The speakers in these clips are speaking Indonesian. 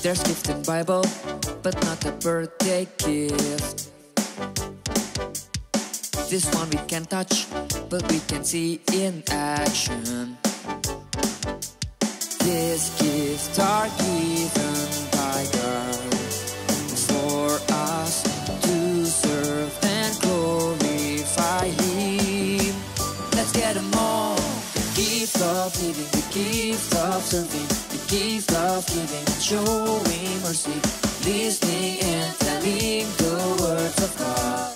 There's gift in Bible, but not a birthday gift. This one we can touch, but we can see in action. These gifts are given by God for us to serve and glorify Him. Let's get them all. The gift of living, the gift of serving, the gift of giving and showing mercy, listening and telling the words of God.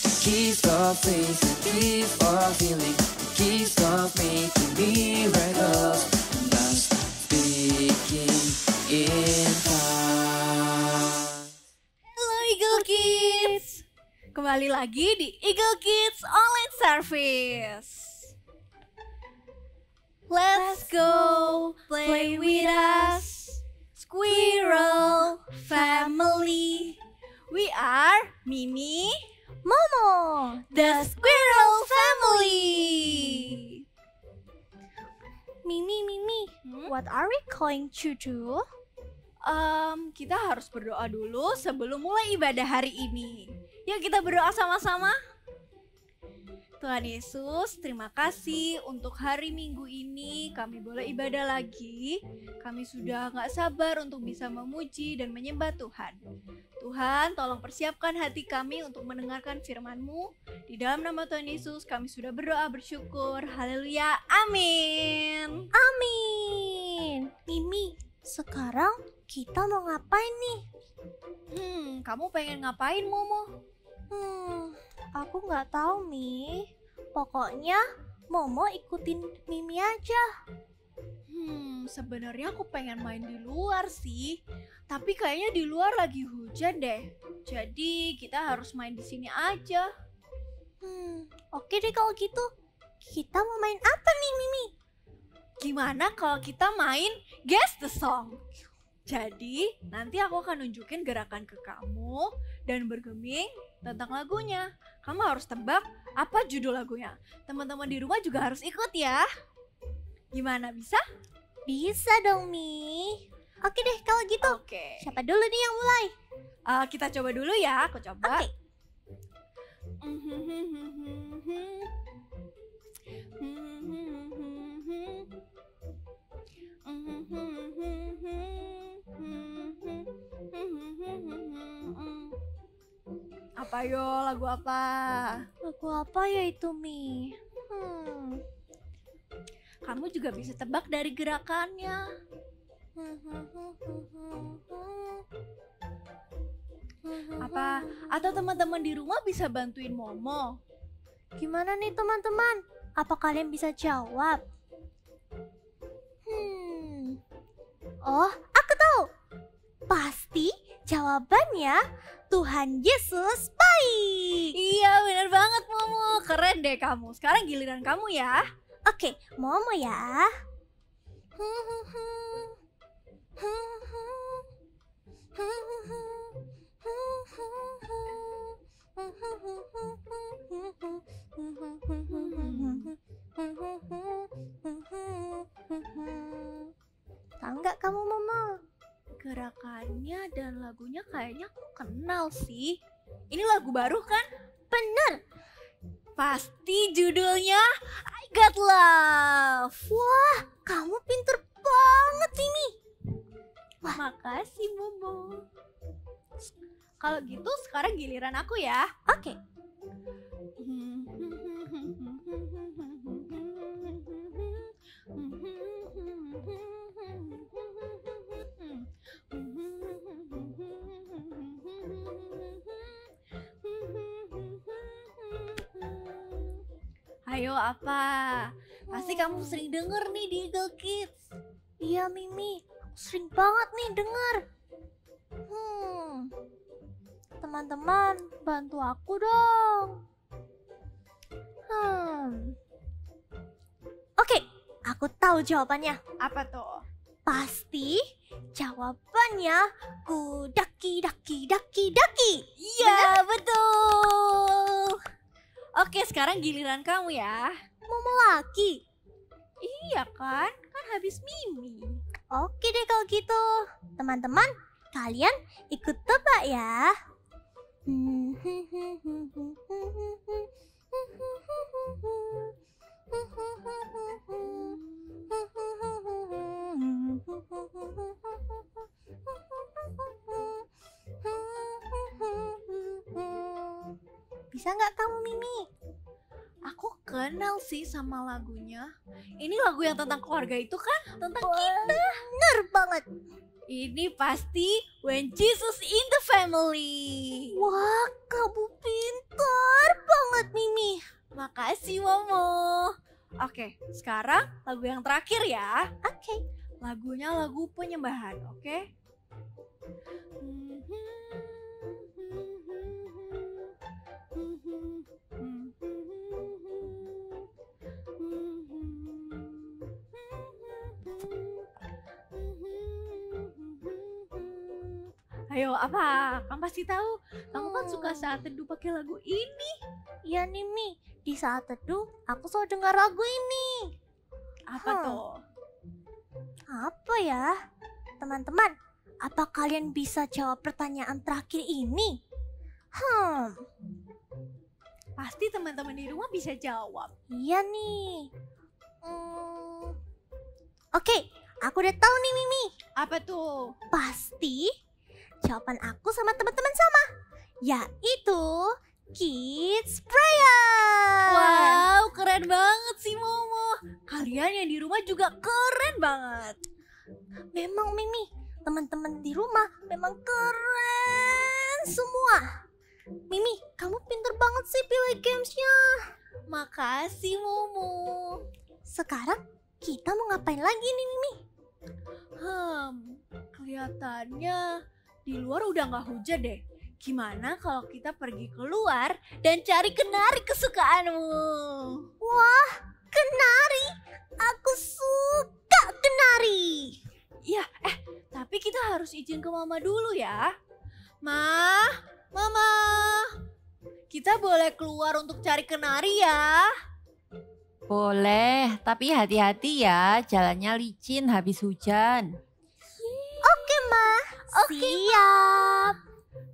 The gift of faith, the gift of healing, the gift of making miracles, and us speaking in tongues. Halo Eagle Kids, kembali lagi di Eagle Kids Online Service. Let's go play with us, Squirrel Family. We are Mimi, Momo, the Squirrel Family. Mimi, what are we going to do? Kita harus berdoa dulu sebelum mulai ibadah hari ini. Yuk kita berdoa sama-sama. Tuhan Yesus, terima kasih untuk hari Minggu ini kami boleh ibadah lagi. Kami sudah gak sabar untuk bisa memuji dan menyembah Tuhan. Tuhan, tolong persiapkan hati kami untuk mendengarkan firman-Mu. Di dalam nama Tuhan Yesus kami sudah berdoa bersyukur. Haleluya, amin. Amin. Mimi, sekarang kita mau ngapain nih? Kamu pengen ngapain, Momo? Aku nggak tahu, Mi. Pokoknya Momo ikutin Mimi aja. Sebenarnya aku pengen main di luar sih. Tapi kayaknya di luar lagi hujan deh. Jadi kita harus main di sini aja. Oke deh kalau gitu. Kita mau main apa nih, Mimi? Gimana kalau kita main Guess the Song? Jadi nanti aku akan nunjukin gerakan ke kamu dan bergeming tentang lagunya. Kamu harus tebak apa judul lagunya. Teman-teman di rumah juga harus ikut ya. Gimana, bisa? Bisa dong, Mi. Oke deh kalau gitu. Oke. Siapa dulu nih yang mulai? Kita coba dulu ya, aku coba. Oke. Apa yo, lagu apa? Lagu apa ya itu, Mi? Kamu juga bisa tebak dari gerakannya. Apa? Atau teman-teman di rumah bisa bantuin Momo? Gimana nih teman-teman? Apa kalian bisa jawab? Oh, aku tahu. Pasti jawabannya Tuhan Yesus baik. Iya, benar banget Momo. Keren deh kamu. Sekarang giliran kamu ya. Oke, Momo ya. Tahu nggak kamu, Momo? Gerakannya dan lagunya kayaknya aku kenal sih. Ini lagu baru kan? Bener. Pasti judulnya I Got Love. Wah, kamu pinter banget ini. Wah, makasih Momo. Kalau gitu sekarang giliran aku ya. Oke. Ayo apa? Pasti kamu sering denger nih di Eagle Kids. Iya Mimi, aku sering banget nih denger. Teman-teman, bantu aku dong. Oke, aku tahu jawabannya. Apa tuh? Pasti jawabannya kudaki daki daki daki. Iya, betul. Oke, sekarang giliran kamu ya. Momo lagi. Iya kan? Kan habis Mimi. Oke deh kalau gitu. Teman-teman, kalian ikut tebak ya. Bisa nggak kamu, Mimi? Aku kenal sih sama lagunya. Ini lagu yang tentang keluarga itu kan? Tentang kita. Bener banget. Ini pasti When Jesus in the Family. Wah, kamu pintar banget, Mimi. Makasih Momo. Oke, sekarang lagu yang terakhir ya. Oke. Lagunya lagu penyembahan, oke? Ayo, apa? Kamu pasti tahu. Kamu kan suka saat teduh pakai lagu ini. Iya nih, Mi. Di saat teduh, aku selalu dengar lagu ini. Apa tuh? Apa ya? Teman-teman, apa kalian bisa jawab pertanyaan terakhir ini? Pasti teman-teman di rumah bisa jawab. Iya nih. Oke, aku udah tahu nih, Mimi. Apa tuh? Pasti jawaban aku sama teman-teman sama, yaitu Kids Prayer. Wow, keren banget sih Momo. Kalian yang di rumah juga keren banget. Memang Mimi, teman-teman di rumah memang keren semua. Mimi, kamu pinter banget sih pilih gamesnya. Makasih Momo. Sekarang kita mau ngapain lagi nih, Mimi? Kelihatannya di luar udah nggak hujan deh. Gimana kalau kita pergi keluar dan cari kenari kesukaanmu? Wah, kenari. Aku suka kenari. Iya, tapi kita harus izin ke Mama dulu ya. Mama, kita boleh keluar untuk cari kenari ya? Boleh, tapi hati-hati ya, jalannya licin habis hujan. Oke, Ma. Siap.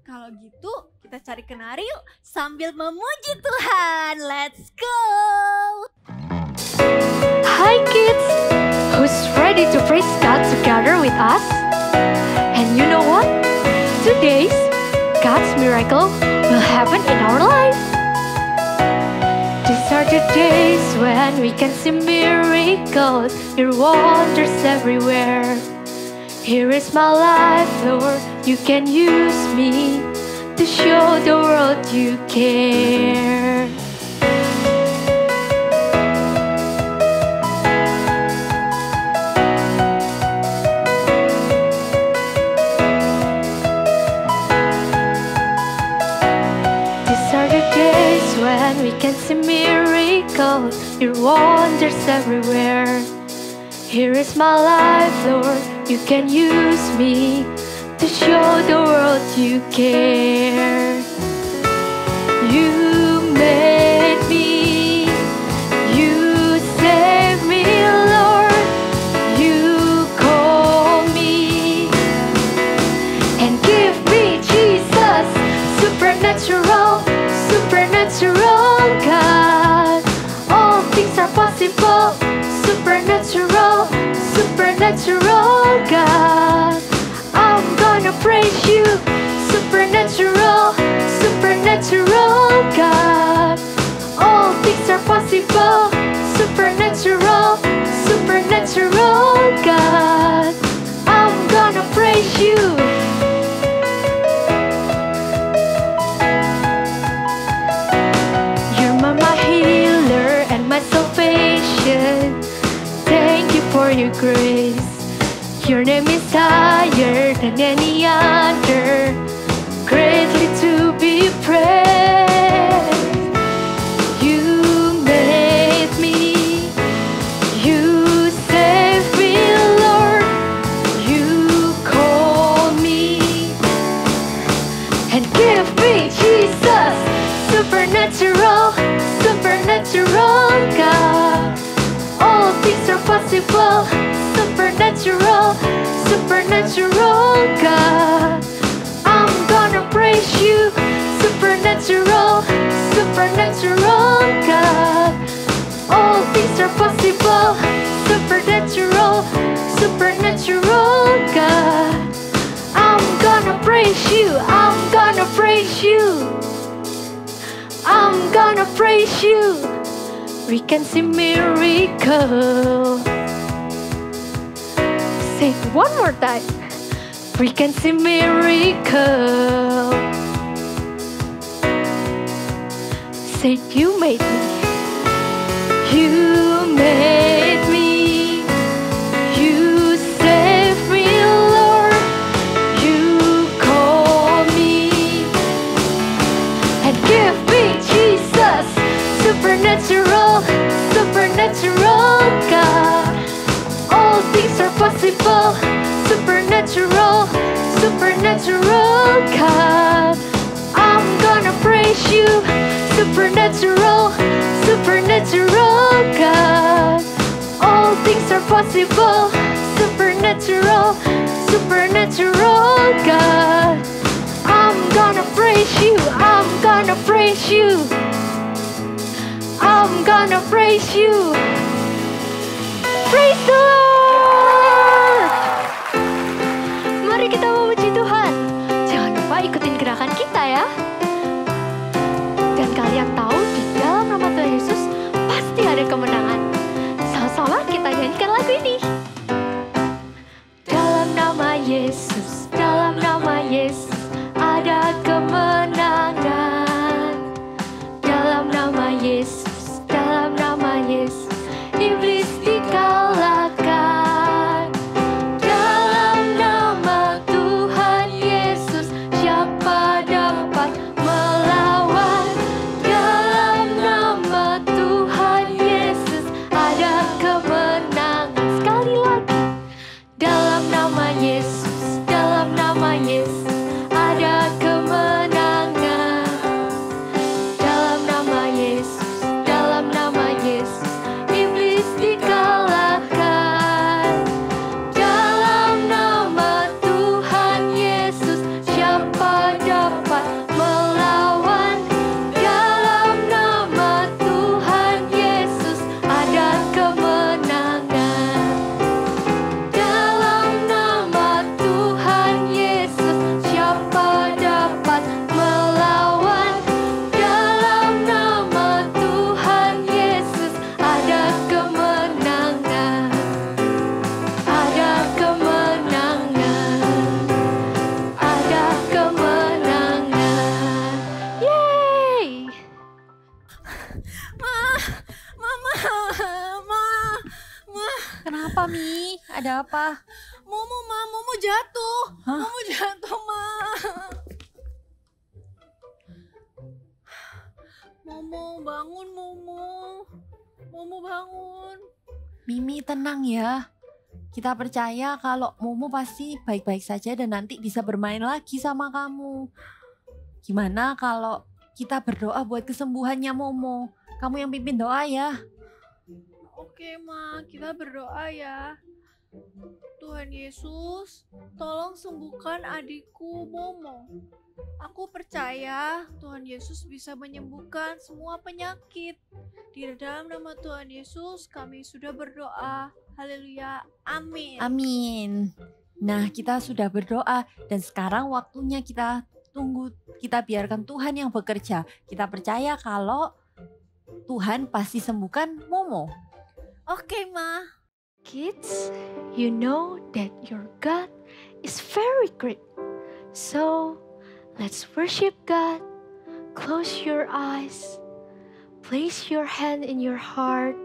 Kalau gitu kita cari kenari yuk sambil memuji Tuhan. Let's go! Hi kids! Who's ready to praise God together with us? And you know what? Today's God's miracle will happen in our life. These are the days when we can see miracles, hear wonders everywhere. Here is my life, Lord, you can use me to show the world you care. These are the days when we can see miracles, hear wonders everywhere. Here is my life, Lord, you can use me to show the world you care. You made me, you saved me, Lord, you call me and give me Jesus, supernatural, supernatural God. All things are possible, supernatural, supernatural God. I'm gonna praise you, supernatural, supernatural God. All things are possible, supernatural, supernatural God. I'm gonna praise you. You're my healer and my salvation. Thank you for your grace. Your name is higher than any other, greatly to be praised. You made me, you saved me, Lord, you call me and give me Jesus, supernatural, supernatural God. All things are possible. Supernatural, supernatural God. I'm gonna praise you. Supernatural, supernatural God. All things are possible. Supernatural, supernatural God. I'm gonna praise you. I'm gonna praise you. I'm gonna praise you. We can see miracle. Say it one more time. We can see miracle. Say it, you made me. You made me. You saved me, Lord. You call me and give me Jesus. Supernatural, supernatural God. All things are possible. Supernatural, supernatural God. I'm gonna praise you. Supernatural, supernatural God. All things are possible. Supernatural, supernatural God. I'm gonna praise you. I'm gonna praise you. I'm gonna praise you. Praise the Lord. Mari kita memuji Tuhan. Jangan lupa ikutin gerakan kita ya. Dan kalian tahu di dalam nama Tuhan Yesus pasti ada kemenangan. Sama-sama kita nyanyikan lagu ini. Dalam nama Yesus, dalam nama Yesus ada kemenangan. Dalam nama Yesus, dalam nama Yesus iblis dikalahkan. Dalam nama Tuhan Yesus siapa dapat melawan? Dalam nama Tuhan Yesus ada kemenangan. Sekali lagi. Dalam nama Yesus, dalam nama Yesus ada kemenangan. Dalam nama Yesus, dalam nama Yesus iblis dikalahkan. Dalam nama Tuhan Yesus siapa dapat melawan? Dalam nama Tuhan Yesus ada kemenangan. Dalam nama Tuhan Yesus siapa dapat melawan? Dalam nama Tuhan Yesus ada kemenangan. Ada kemenangan. Ada kemenangan. Yeay! Mama, Ma. Kenapa, Mi? Ada apa? Momo jatuh. Hah? Momo jatuh, Ma. Momo, bangun, Momo. Momo, bangun. Mimi tenang ya. Kita percaya kalau Momo pasti baik-baik saja dan nanti bisa bermain lagi sama kamu. Gimana kalau kita berdoa buat kesembuhannya Momo? Kamu yang pimpin doa ya. Oke, Ma, kita berdoa ya. Tuhan Yesus, tolong sembuhkan adikku Momo. Aku percaya Tuhan Yesus bisa menyembuhkan semua penyakit. Di dalam nama Tuhan Yesus kami sudah berdoa. Haleluya. Amin. Amin. Nah, kita sudah berdoa dan sekarang waktunya kita tunggu. Kita biarkan Tuhan yang bekerja. Kita percaya kalau Tuhan pasti sembuhkan Momo. Oke, Ma. Kids, you know that your God is very great. So, let's worship God. Close your eyes. Place your hand in your heart.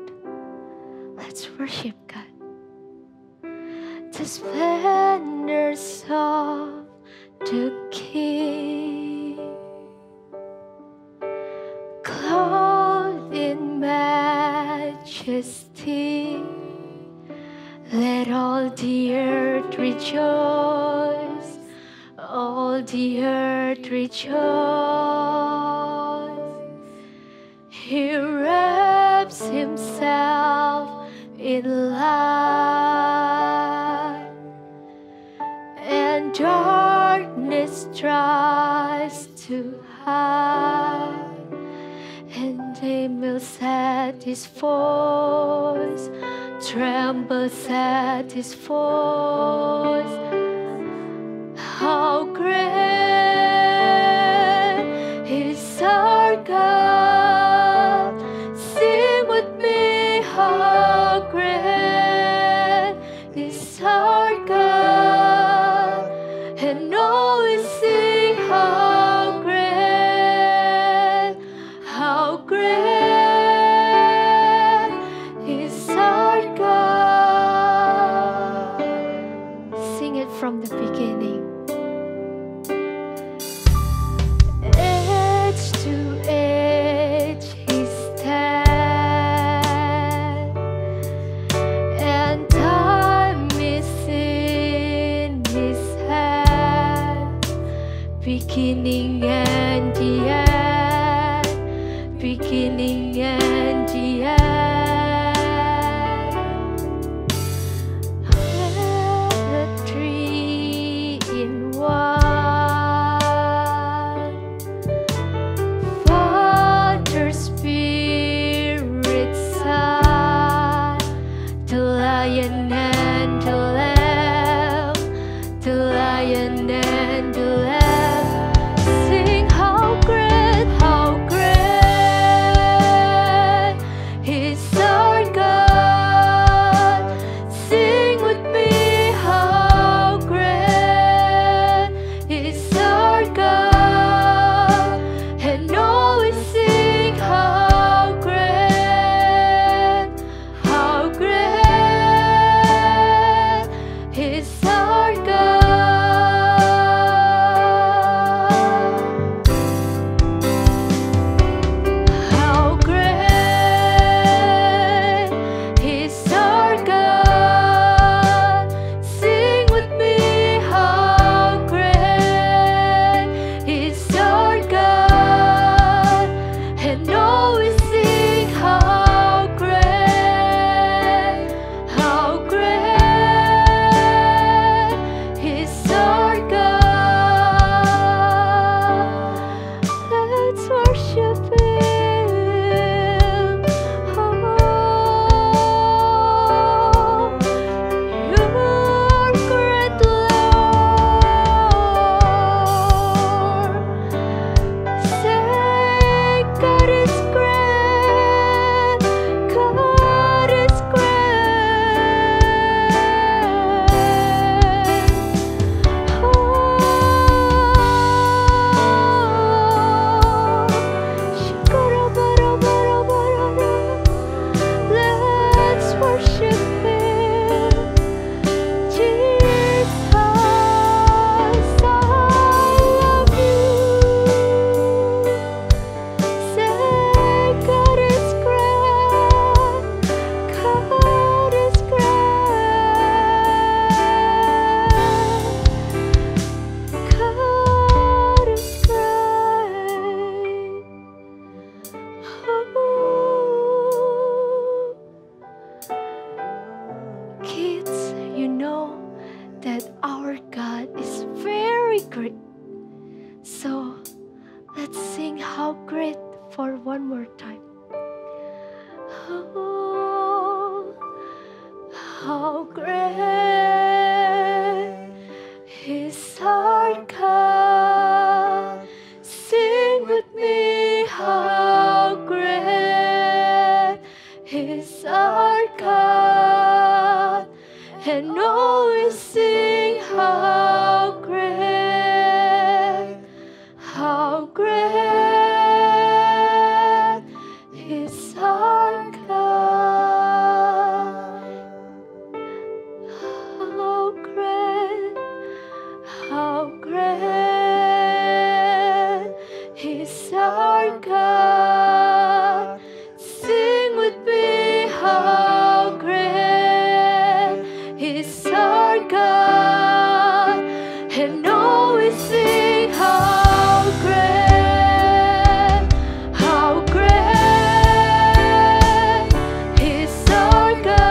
Let's worship God. The splendors of the King, clothed in majesty. Let all the earth rejoice, all the earth rejoice. He wraps himself in and trembles at his voice, trembles at his voice. How great is our God! Sing with me, how great is our God! And always sing, how great is our God. Sing it from the beginning. Age to age he stands, and time is in his hand. Beginning and the end, beginning and the end. The three in one, Father, Spirit, Son, the Lion and the Lamb, the Lion and the Lamb. Sing how great is our God. Sing with me, how great is our God. And always sing, how great is our God. How great is our God. Sing with me, how great is our God. And always sing, how great is our God. Let's worship Him. Oh, you are great, Lord. Say, God is great. God is Let's worship Him, Jesus. I love you. Say, God is great. God is great. God is great. Kids, you know that our God is very great. So let's sing how great for one more time. Oh, how great is our God. Sing with me, how great is our God. And always sing, how great is our God. How great is our God. Sing with me, how great is our God. And always sing, how great is our God.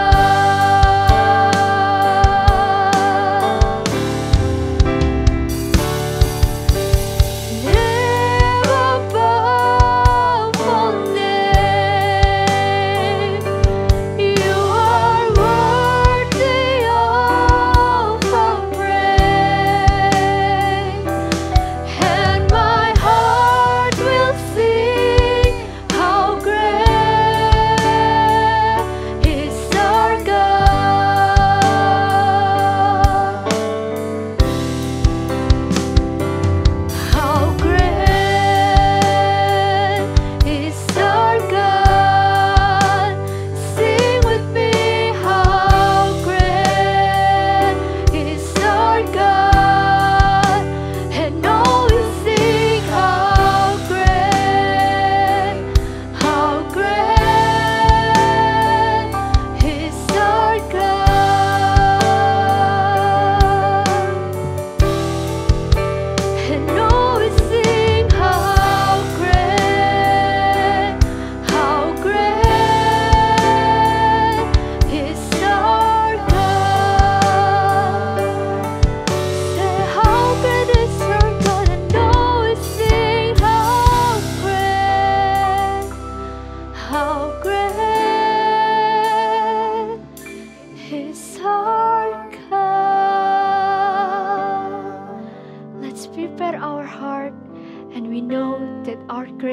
Never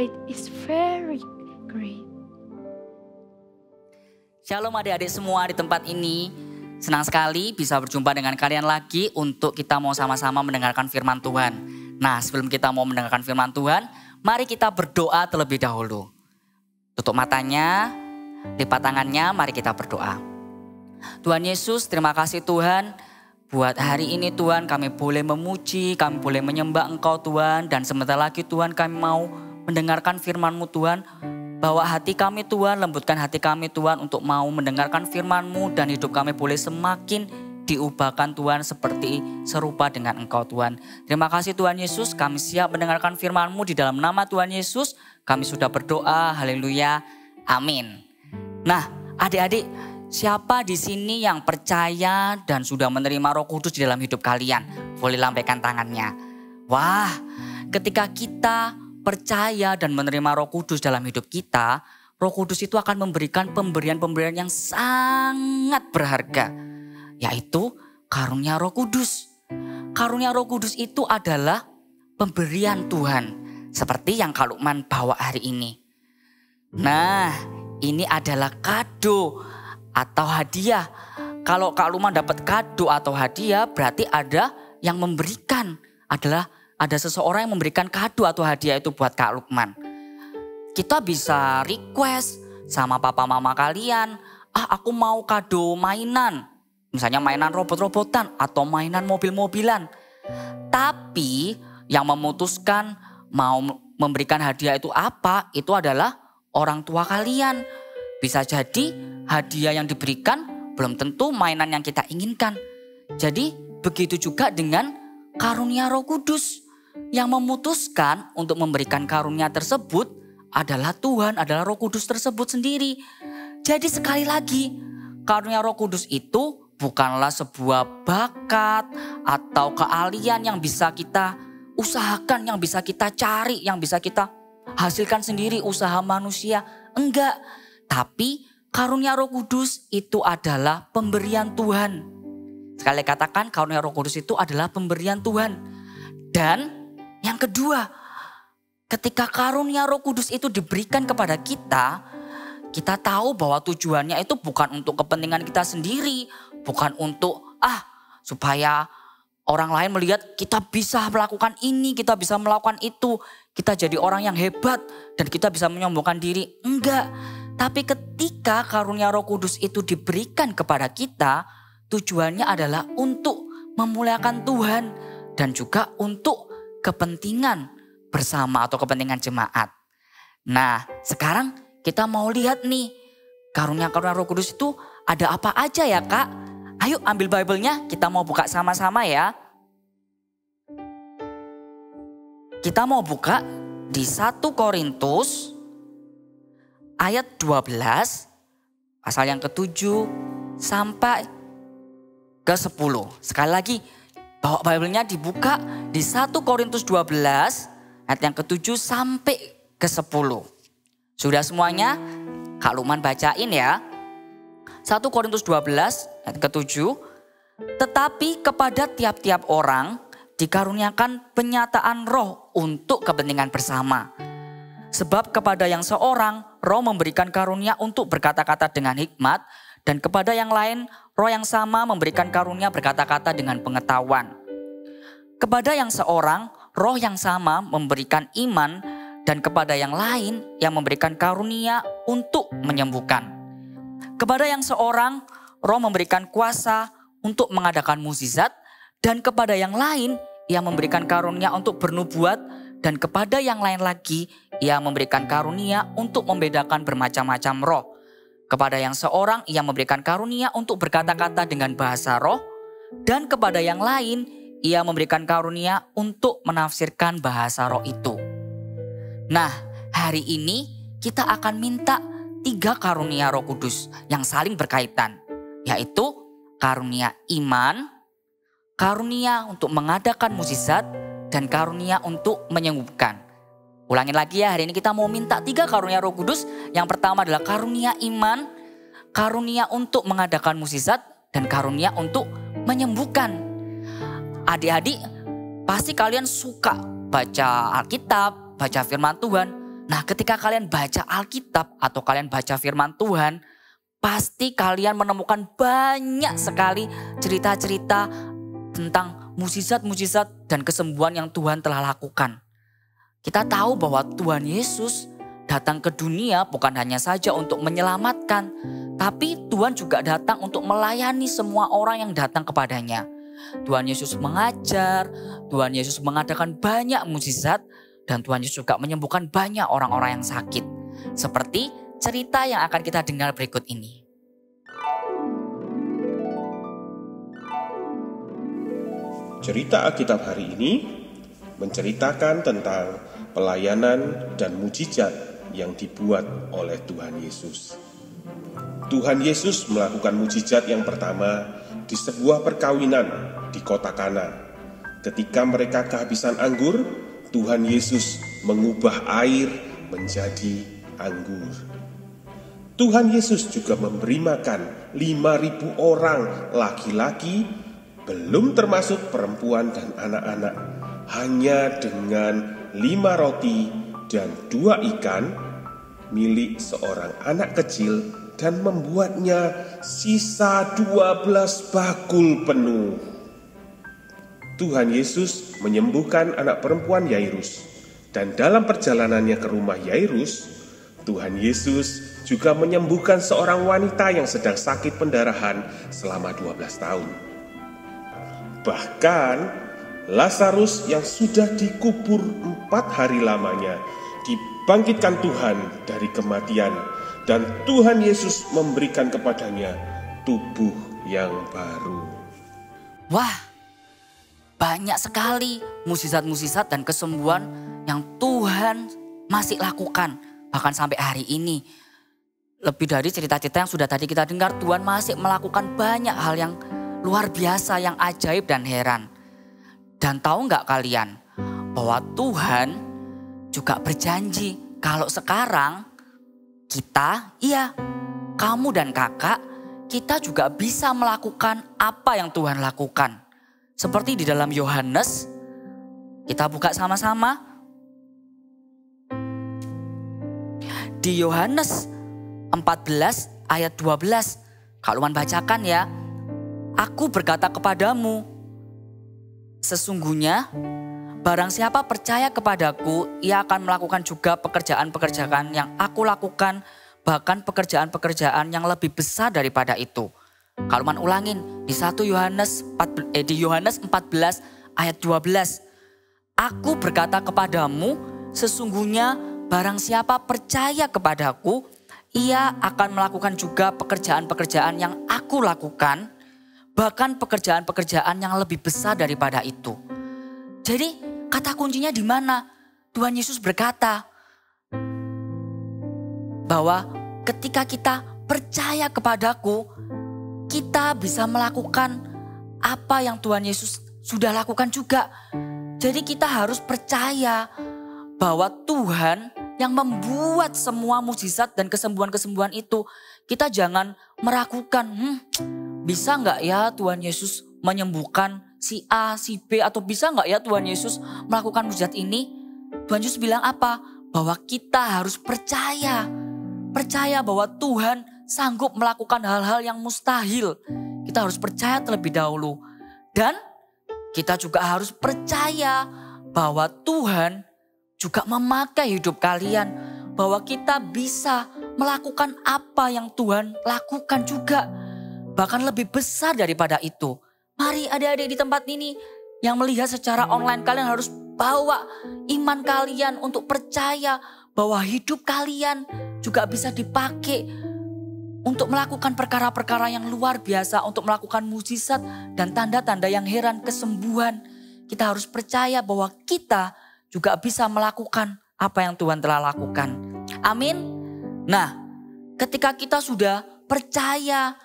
great is very great. Shalom adik-adik semua di tempat ini. Senang sekali bisa berjumpa dengan kalian lagi untuk kita mau sama-sama mendengarkan firman Tuhan. Nah, sebelum kita mau mendengarkan firman Tuhan, mari kita berdoa terlebih dahulu. Tutup matanya, lipat tangannya, mari kita berdoa. Tuhan Yesus, terima kasih Tuhan. Buat hari ini Tuhan kami boleh memuji, kami boleh menyembah Engkau Tuhan. Dan sebentar lagi Tuhan kami mau mendengarkan firman-Mu Tuhan. Bawa hati kami Tuhan, lembutkan hati kami Tuhan untuk mau mendengarkan firman-Mu. Dan hidup kami boleh semakin diubahkan Tuhan seperti serupa dengan Engkau Tuhan. Terima kasih Tuhan Yesus, kami siap mendengarkan firman-Mu di dalam nama Tuhan Yesus. Kami sudah berdoa, haleluya, amin. Nah adik-adik, siapa di sini yang percaya dan sudah menerima Roh Kudus di dalam hidup kalian? Boleh lambaikan tangannya. Wah, ketika kita percaya dan menerima Roh Kudus dalam hidup kita, Roh Kudus itu akan memberikan pemberian-pemberian yang sangat berharga, yaitu karunia Roh Kudus. Karunia Roh Kudus itu adalah pemberian Tuhan, seperti yang Kak Lukman bawa hari ini. Nah, ini adalah kado atau hadiah. Kalau Kak Lukman dapat kado atau hadiah, berarti ada yang memberikan, ada seseorang yang memberikan kado atau hadiah itu buat Kak Lukman. Kita bisa request sama papa mama kalian, aku mau kado mainan. Misalnya mainan robot-robotan atau mainan mobil-mobilan. Tapi yang memutuskan mau memberikan hadiah itu apa, itu adalah orang tua kalian. Bisa jadi hadiah yang diberikan belum tentu mainan yang kita inginkan. Jadi begitu juga dengan karunia Roh Kudus. Yang memutuskan untuk memberikan karunia tersebut adalah Tuhan, adalah Roh Kudus tersebut sendiri. Jadi sekali lagi, karunia Roh Kudus itu bukanlah sebuah bakat atau keahlian yang bisa kita usahakan, yang bisa kita cari, yang bisa kita hasilkan sendiri usaha manusia. Enggak, tapi karunia Roh Kudus itu adalah pemberian Tuhan. Sekali katakan, karunia Roh Kudus itu adalah pemberian Tuhan. Dan yang kedua, ketika karunia Roh Kudus itu diberikan kepada kita, kita tahu bahwa tujuannya itu bukan untuk kepentingan kita sendiri, bukan untuk supaya orang lain melihat kita bisa melakukan ini, kita bisa melakukan itu, kita jadi orang yang hebat dan kita bisa menyombongkan diri. Enggak, tapi ketika karunia Roh Kudus itu diberikan kepada kita, tujuannya adalah untuk memuliakan Tuhan dan juga untuk kepentingan bersama atau kepentingan jemaat. Nah, sekarang kita mau lihat nih, karunia-karunia Roh Kudus itu ada apa aja ya Kak? Ayo ambil Bible-nya, kita mau buka sama-sama ya. Kita mau buka di 1 Korintus ayat 12, pasal yang ke-7 sampai ke-10. Sekali lagi, bawa Bible-nya dibuka di 1 Korintus 12 ayat yang ke-7 sampai ke-10. Sudah semuanya? Kak Lukman bacain ya. 1 Korintus 12 ayat ke-7. Tetapi kepada tiap-tiap orang dikaruniakan penyataan roh untuk kepentingan bersama. Sebab kepada yang seorang roh memberikan karunia untuk berkata-kata dengan hikmat. Dan kepada yang lain, roh yang sama memberikan karunia berkata-kata dengan pengetahuan. Kepada yang seorang, roh yang sama memberikan iman. Dan kepada yang lain, yang memberikan karunia untuk menyembuhkan. Kepada yang seorang, roh memberikan kuasa untuk mengadakan mukjizat. Dan kepada yang lain, yang memberikan karunia untuk bernubuat. Dan kepada yang lain lagi, yang memberikan karunia untuk membedakan bermacam-macam roh. Kepada yang seorang ia memberikan karunia untuk berkata-kata dengan bahasa roh. Dan kepada yang lain ia memberikan karunia untuk menafsirkan bahasa roh itu. Nah, hari ini kita akan minta 3 karunia Roh Kudus yang saling berkaitan. Yaitu karunia iman, karunia untuk mengadakan mukjizat, dan karunia untuk menyembuhkan. Ulangin lagi ya, hari ini kita mau minta 3 karunia Roh Kudus. Yang pertama adalah karunia iman, karunia untuk mengadakan mukjizat, dan karunia untuk menyembuhkan. Adik-adik, pasti kalian suka baca Alkitab, baca firman Tuhan. Nah, ketika kalian baca Alkitab atau kalian baca firman Tuhan, pasti kalian menemukan banyak sekali cerita-cerita tentang mukjizat-mukjizat dan kesembuhan yang Tuhan telah lakukan. Kita tahu bahwa Tuhan Yesus datang ke dunia bukan hanya saja untuk menyelamatkan, tapi Tuhan juga datang untuk melayani semua orang yang datang kepadanya. Tuhan Yesus mengajar, Tuhan Yesus mengadakan banyak mukjizat, dan Tuhan Yesus juga menyembuhkan banyak orang-orang yang sakit. Seperti cerita yang akan kita dengar berikut ini. Cerita Alkitab hari ini menceritakan tentang pelayanan dan mukjizat yang dibuat oleh Tuhan Yesus. Tuhan Yesus melakukan mukjizat yang pertama di sebuah perkawinan di kota Kana. Ketika mereka kehabisan anggur, Tuhan Yesus mengubah air menjadi anggur. Tuhan Yesus juga memberi makan 5.000 orang laki-laki, belum termasuk perempuan dan anak-anak, hanya dengan 5 roti dan 2 ikan milik seorang anak kecil, dan membuatnya sisa 12 bakul penuh. Tuhan Yesus menyembuhkan anak perempuan Yairus, dan dalam perjalanannya ke rumah Yairus, Tuhan Yesus juga menyembuhkan seorang wanita yang sedang sakit pendarahan selama 12 tahun. Bahkan Lazarus yang sudah dikubur 4 hari lamanya dibangkitkan Tuhan dari kematian, dan Tuhan Yesus memberikan kepadanya tubuh yang baru. Wah, banyak sekali mukjizat-mukjizat dan kesembuhan yang Tuhan masih lakukan. Bahkan sampai hari ini. Lebih dari cerita-cerita yang sudah tadi kita dengar, Tuhan masih melakukan banyak hal yang luar biasa, yang ajaib dan heran. Dan tahu nggak kalian bahwa Tuhan juga berjanji kalau sekarang kita, kamu dan kakak, kita juga bisa melakukan apa yang Tuhan lakukan. Seperti di dalam Yohanes, kita buka sama-sama. Di Yohanes 14 ayat 12, Kak Luan bacakan ya. Aku berkata kepadamu, sesungguhnya barang siapa percaya kepadaku, ia akan melakukan juga pekerjaan-pekerjaan yang aku lakukan, bahkan pekerjaan-pekerjaan yang lebih besar daripada itu. Kak Luan ulangin di di Yohanes 14 ayat 12. Aku berkata kepadamu, sesungguhnya barang siapa percaya kepadaku, ia akan melakukan juga pekerjaan-pekerjaan yang aku lakukan, bahkan pekerjaan-pekerjaan yang lebih besar daripada itu. Jadi kata kuncinya di mana? Tuhan Yesus berkata bahwa ketika kita percaya kepadaku, kita bisa melakukan apa yang Tuhan Yesus sudah lakukan juga. Jadi kita harus percaya bahwa Tuhan yang membuat semua mukjizat dan kesembuhan-kesembuhan itu. Kita jangan meragukan, bisa nggak ya Tuhan Yesus menyembuhkan si A, si B, atau bisa nggak ya Tuhan Yesus melakukan mukjizat ini? Tuhan Yesus bilang apa? Bahwa kita harus percaya. Percaya bahwa Tuhan sanggup melakukan hal-hal yang mustahil. Kita harus percaya terlebih dahulu. Dan kita juga harus percaya bahwa Tuhan juga memakai hidup kalian. Bahwa kita bisa melakukan apa yang Tuhan lakukan juga. Bahkan lebih besar daripada itu. Mari adik-adik di tempat ini yang melihat secara online, kalian harus bawa iman kalian untuk percaya bahwa hidup kalian juga bisa dipakai untuk melakukan perkara-perkara yang luar biasa, untuk melakukan mukjizat dan tanda-tanda yang heran, kesembuhan. Kita harus percaya bahwa kita juga bisa melakukan apa yang Tuhan telah lakukan. Amin. Nah, ketika kita sudah percaya,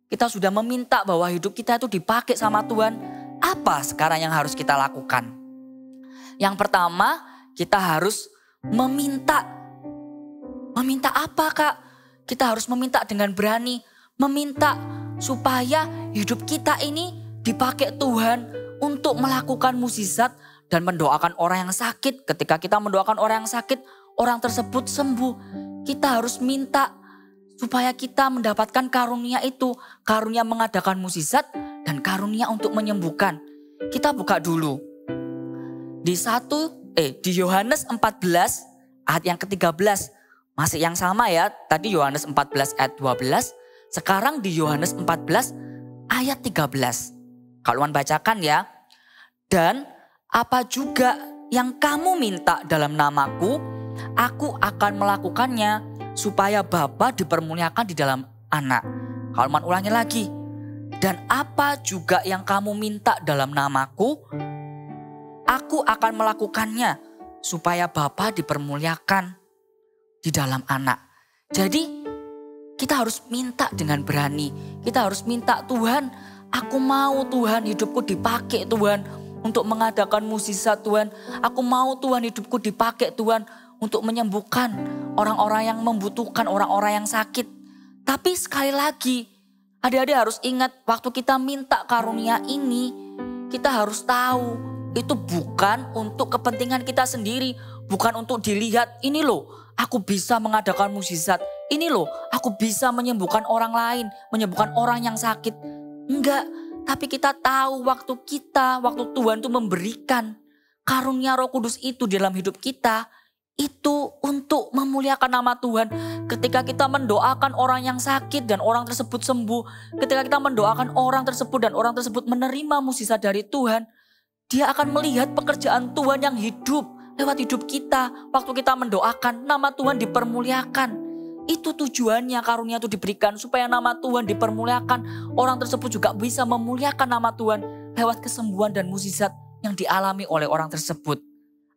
kita sudah meminta bahwa hidup kita itu dipakai sama Tuhan, apa sekarang yang harus kita lakukan? Yang pertama, kita harus meminta. Meminta apa, Kak? Kita harus meminta dengan berani, meminta supaya hidup kita ini dipakai Tuhan untuk melakukan mukjizat dan mendoakan orang yang sakit. Ketika kita mendoakan orang yang sakit, orang tersebut sembuh. Kita harus minta supaya kita mendapatkan karunia itu. Karunia mengadakan mukjizat dan karunia untuk menyembuhkan. Kita buka dulu. Di Yohanes 14 ayat yang ke-13. Masih yang sama ya. Tadi Yohanes 14 ayat 12. Sekarang di Yohanes 14 ayat 13. Kalau bacakan ya. Dan apa juga yang kamu minta dalam namaku, aku akan melakukannya supaya Bapa dipermuliakan di dalam Anak. Kalau ulangi lagi. Dan apa juga yang kamu minta dalam namaku, aku akan melakukannya supaya Bapa dipermuliakan di dalam Anak. Jadi kita harus minta dengan berani. Kita harus minta, Tuhan, aku mau Tuhan hidupku dipakai Tuhan untuk mengadakan mukjizat Tuhan. Aku mau Tuhan hidupku dipakai Tuhan untuk menyembuhkan orang-orang yang membutuhkan, orang-orang yang sakit. Tapi sekali lagi, adik-adik harus ingat waktu kita minta karunia ini, kita harus tahu itu bukan untuk kepentingan kita sendiri. Bukan untuk dilihat, ini loh aku bisa mengadakan mukjizat. Ini loh aku bisa menyembuhkan orang lain, menyembuhkan orang yang sakit. Enggak. Tapi kita tahu waktu Tuhan itu memberikan karunia Roh Kudus itu dalam hidup kita, itu untuk memuliakan nama Tuhan. Ketika kita mendoakan orang yang sakit dan orang tersebut sembuh, ketika kita mendoakan orang tersebut dan orang tersebut menerima mukjizat dari Tuhan, dia akan melihat pekerjaan Tuhan yang hidup lewat hidup kita. Waktu kita mendoakan, nama Tuhan dipermuliakan. Itu tujuannya karunia itu diberikan supaya nama Tuhan dipermuliakan. Orang tersebut juga bisa memuliakan nama Tuhan lewat kesembuhan dan mukjizat yang dialami oleh orang tersebut.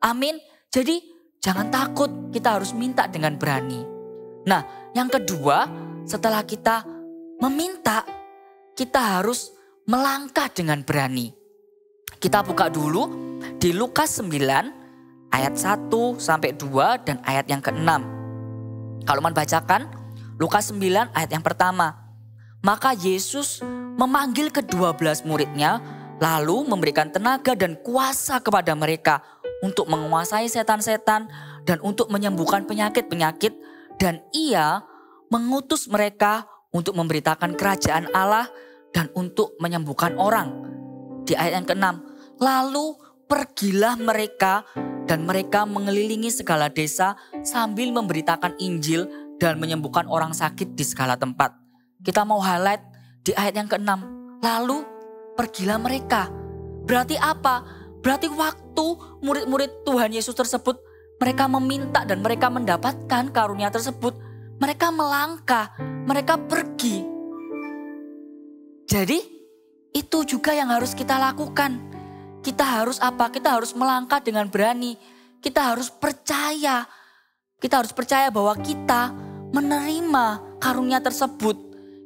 Amin. Jadi jangan takut, kita harus minta dengan berani. Nah, yang kedua, setelah kita meminta, kita harus melangkah dengan berani. Kita buka dulu di Lukas 9 ayat 1 sampai 2 dan ayat yang ke-6. Kalau bacakan Lukas 9 ayat yang pertama. Maka Yesus memanggil ke-12 muridnya, lalu memberikan tenaga dan kuasa kepada mereka untuk menguasai setan-setan dan untuk menyembuhkan penyakit-penyakit. Dan ia mengutus mereka untuk memberitakan kerajaan Allah dan untuk menyembuhkan orang. Di ayat yang ke-6. Lalu pergilah mereka dan mereka mengelilingi segala desa sambil memberitakan Injil dan menyembuhkan orang sakit di segala tempat. Kita mau highlight di ayat yang ke-6. Lalu pergilah mereka. Berarti apa? Berarti waktu murid-murid Tuhan Yesus tersebut, mereka meminta dan mereka mendapatkan karunia tersebut, mereka melangkah, mereka pergi. Jadi itu juga yang harus kita lakukan. Kita harus apa? Kita harus melangkah dengan berani. Kita harus percaya. Kita harus percaya bahwa kita menerima karunia tersebut.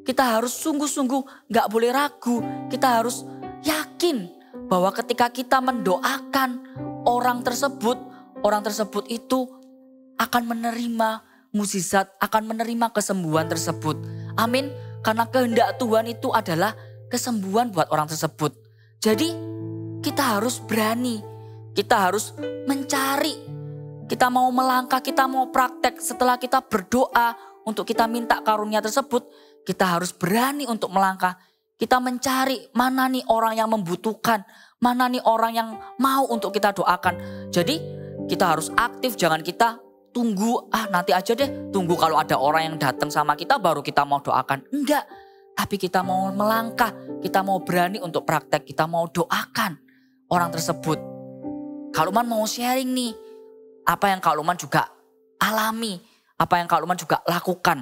Kita harus sungguh-sungguh gak boleh ragu. Kita harus yakin bahwa ketika kita mendoakan orang tersebut itu akan menerima mukjizat, akan menerima kesembuhan tersebut. Amin. Karena kehendak Tuhan itu adalah kesembuhan buat orang tersebut. Jadi kita harus berani, kita harus mencari, kita mau melangkah, kita mau praktek. Setelah kita berdoa untuk kita minta karunia tersebut, kita harus berani untuk melangkah. Kita mencari mana nih orang yang membutuhkan, mana nih orang yang mau untuk kita doakan. Jadi kita harus aktif, jangan kita tunggu, nanti aja deh, tunggu kalau ada orang yang datang sama kita baru kita mau doakan. Enggak, tapi kita mau melangkah, kita mau berani untuk praktek, kita mau doakan orang tersebut. Kak Lukman mau sharing nih, apa yang Kak Lukman juga alami, apa yang Kak Lukman juga lakukan.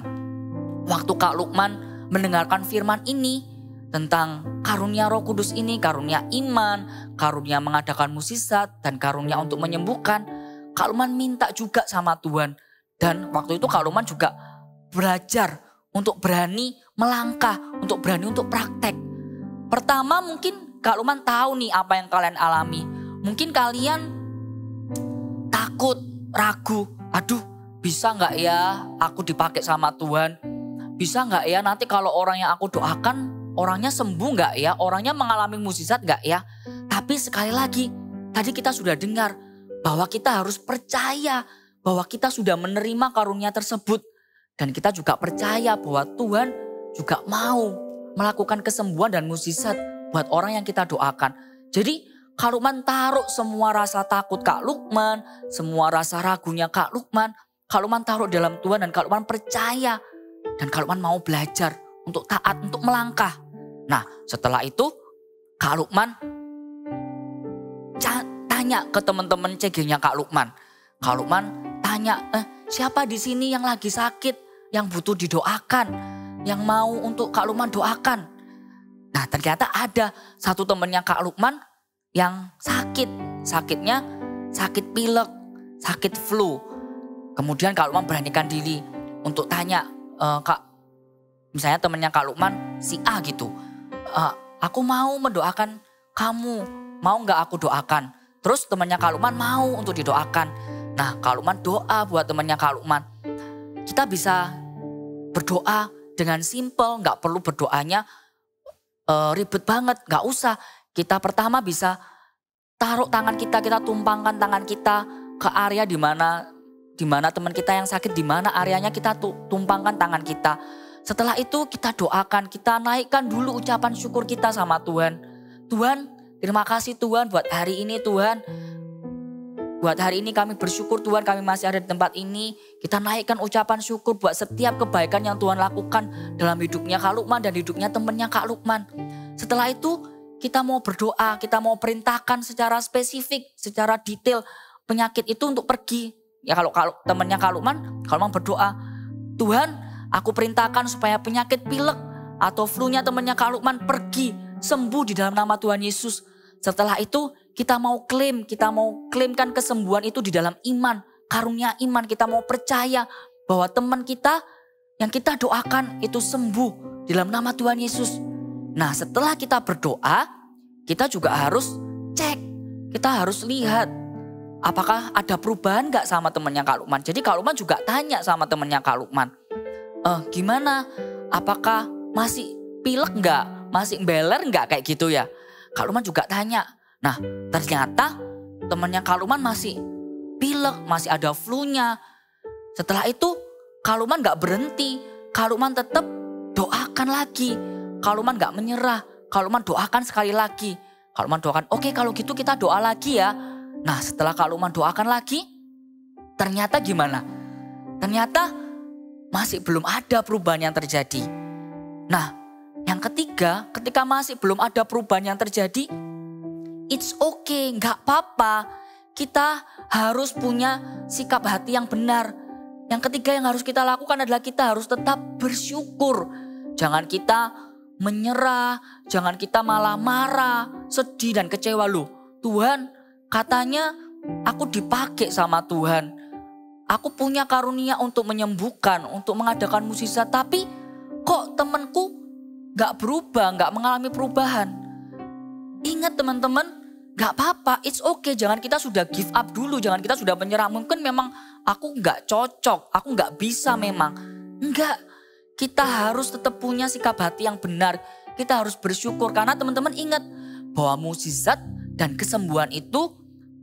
Waktu Kak Lukman mendengarkan firman ini tentang karunia Roh Kudus ini, karunia iman, karunia mengadakan mukjizat, dan karunia untuk menyembuhkan, Kak Lukman minta juga sama Tuhan. Dan waktu itu Kak Lukman juga belajar untuk berani melangkah, untuk berani untuk praktek. Pertama mungkin Kak Lukman tahu nih apa yang kalian alami. Mungkin kalian takut, ragu. Aduh, bisa gak ya aku dipakai sama Tuhan? Bisa gak ya nanti kalau orang yang aku doakan, orangnya sembuh gak ya? Orangnya mengalami mukjizat gak ya? Tapi sekali lagi, tadi kita sudah dengar bahwa kita harus percaya bahwa kita sudah menerima karunia tersebut. Dan kita juga percaya bahwa Tuhan juga mau melakukan kesembuhan dan mukjizat buat orang yang kita doakan. Jadi Kak Lukman taruh semua rasa takut Kak Lukman, semua rasa ragunya Kak Lukman taruh dalam Tuhan dan Kak Lukman percaya. Dan Kak Lukman mau belajar untuk taat, untuk melangkah. Nah setelah itu Kak Lukman tanya ke teman-teman CG-nya Kak Lukman. Kak Lukman tanya, siapa di sini yang lagi sakit, yang butuh didoakan, yang mau untuk Kak Lukman doakan. Nah ternyata ada satu temannya Kak Lukman yang sakitnya sakit pilek, sakit flu. Kemudian Kak Lukman beranikan diri untuk tanya, Kak, misalnya temannya Kak Lukman si A gitu, aku mau mendoakan kamu, mau gak aku doakan? Terus temannya Kak Lukman mau untuk didoakan. Nah Kak Lukman doa buat temannya Kak Lukman. Kita bisa berdoa dengan simple, gak perlu berdoanya ribet banget, gak usah. Kita pertama bisa taruh tangan kita tumpangkan tangan kita ke area di mana teman kita yang sakit, di mana areanya kita tumpangkan tangan kita. Setelah itu kita doakan, kita naikkan dulu ucapan syukur kita sama Tuhan. Tuhan, terima kasih Tuhan buat hari ini Tuhan. Buat hari ini kami bersyukur Tuhan kami masih ada di tempat ini. Kita naikkan ucapan syukur buat setiap kebaikan yang Tuhan lakukan dalam hidupnya Kak Lukman dan hidupnya temannya Kak Lukman. Setelah itu kita mau berdoa, kita mau perintahkan secara spesifik, secara detail penyakit itu untuk pergi. Ya kalau temannya Kak Lukman berdoa, Tuhan aku perintahkan supaya penyakit pilek atau flu-nya temannya Kak Lukman pergi, sembuh di dalam nama Tuhan Yesus. Setelah itu kita mau klaimkan kesembuhan itu di dalam iman, karunia iman. Kita mau percaya bahwa teman kita yang kita doakan itu sembuh di dalam nama Tuhan Yesus. Nah setelah kita berdoa, kita juga harus cek, kita harus lihat apakah ada perubahan gak sama temannya Kak Lukman. Jadi Kak Lukman juga tanya sama temannya Kak Lukman, gimana, apakah masih pilek gak, masih beler gak kayak gitu ya. Kak Lukman juga tanya. Nah ternyata temannya Kak Lukman masih pilek, masih ada flu-nya. Setelah itu Kak Lukman gak berhenti, Kak Lukman tetap doakan lagi. Kak Lukman gak menyerah, Kak Lukman doakan sekali lagi. Kak Lukman doakan, oke kalau gitu kita doa lagi ya. Nah setelah Kak Lukman doakan lagi, ternyata gimana? Ternyata masih belum ada perubahan yang terjadi. Nah yang ketiga, ketika masih belum ada perubahan yang terjadi, it's okay, gak apa-apa. Kita harus punya sikap hati yang benar. Yang ketiga yang harus kita lakukan adalah kita harus tetap bersyukur. Jangan kita menyerah, jangan kita malah marah, sedih dan kecewa. Loh Tuhan, katanya aku dipakai sama Tuhan. Aku punya karunia untuk menyembuhkan, untuk mengadakan mukjizat. Tapi kok temanku gak berubah, gak mengalami perubahan. Ingat teman-teman, gak apa-apa, it's okay. Jangan kita sudah give up dulu, jangan kita sudah menyerah. Mungkin memang aku gak cocok, aku gak bisa memang. Enggak, kita harus tetap punya sikap hati yang benar. Kita harus bersyukur karena teman-teman ingat bahwa mukjizat dan kesembuhan itu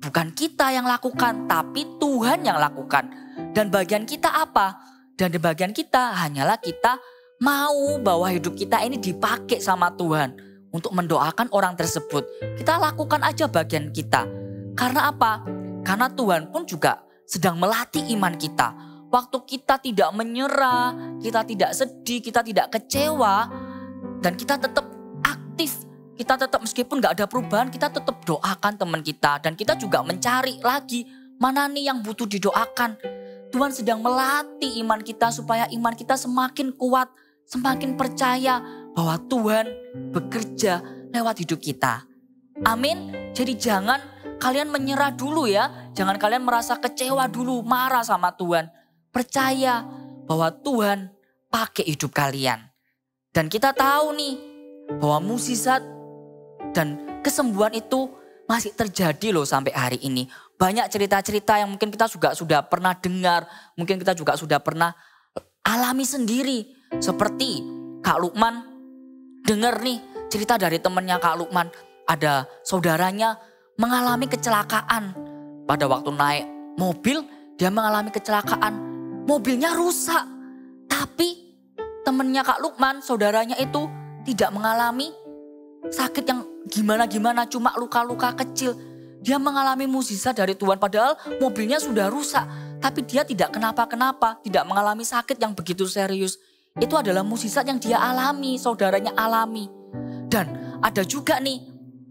bukan kita yang lakukan, tapi Tuhan yang lakukan. Dan bagian kita apa? Dan di bagian kita hanyalah kita mau bahwa hidup kita ini dipakai sama Tuhan untuk mendoakan orang tersebut. Kita lakukan aja bagian kita. Karena apa? Karena Tuhan pun juga sedang melatih iman kita. Waktu kita tidak menyerah, kita tidak sedih, kita tidak kecewa, dan kita tetap aktif. Kita tetap meskipun gak ada perubahan, kita tetap doakan teman kita. Dan kita juga mencari lagi mana nih yang butuh didoakan. Tuhan sedang melatih iman kita supaya iman kita semakin kuat, semakin percaya bahwa Tuhan bekerja lewat hidup kita. Amin. Jadi jangan kalian menyerah dulu ya. Jangan kalian merasa kecewa dulu, marah sama Tuhan. Percaya bahwa Tuhan pakai hidup kalian. Dan kita tahu nih bahwa mukjizat dan kesembuhan itu masih terjadi loh sampai hari ini. Banyak cerita-cerita yang mungkin kita juga sudah pernah dengar. Mungkin kita juga sudah pernah alami sendiri. Seperti Kak Lukman dengar nih cerita dari temannya Kak Lukman. Ada saudaranya mengalami kecelakaan. Pada waktu naik mobil dia mengalami kecelakaan, mobilnya rusak. Tapi temennya Kak Lukman, saudaranya itu tidak mengalami sakit yang gimana-gimana, cuma luka-luka kecil. Dia mengalami mukjizat dari Tuhan, padahal mobilnya sudah rusak. Tapi dia tidak kenapa-kenapa, tidak mengalami sakit yang begitu serius. Itu adalah mukjizat yang dia alami, saudaranya alami. Dan ada juga nih,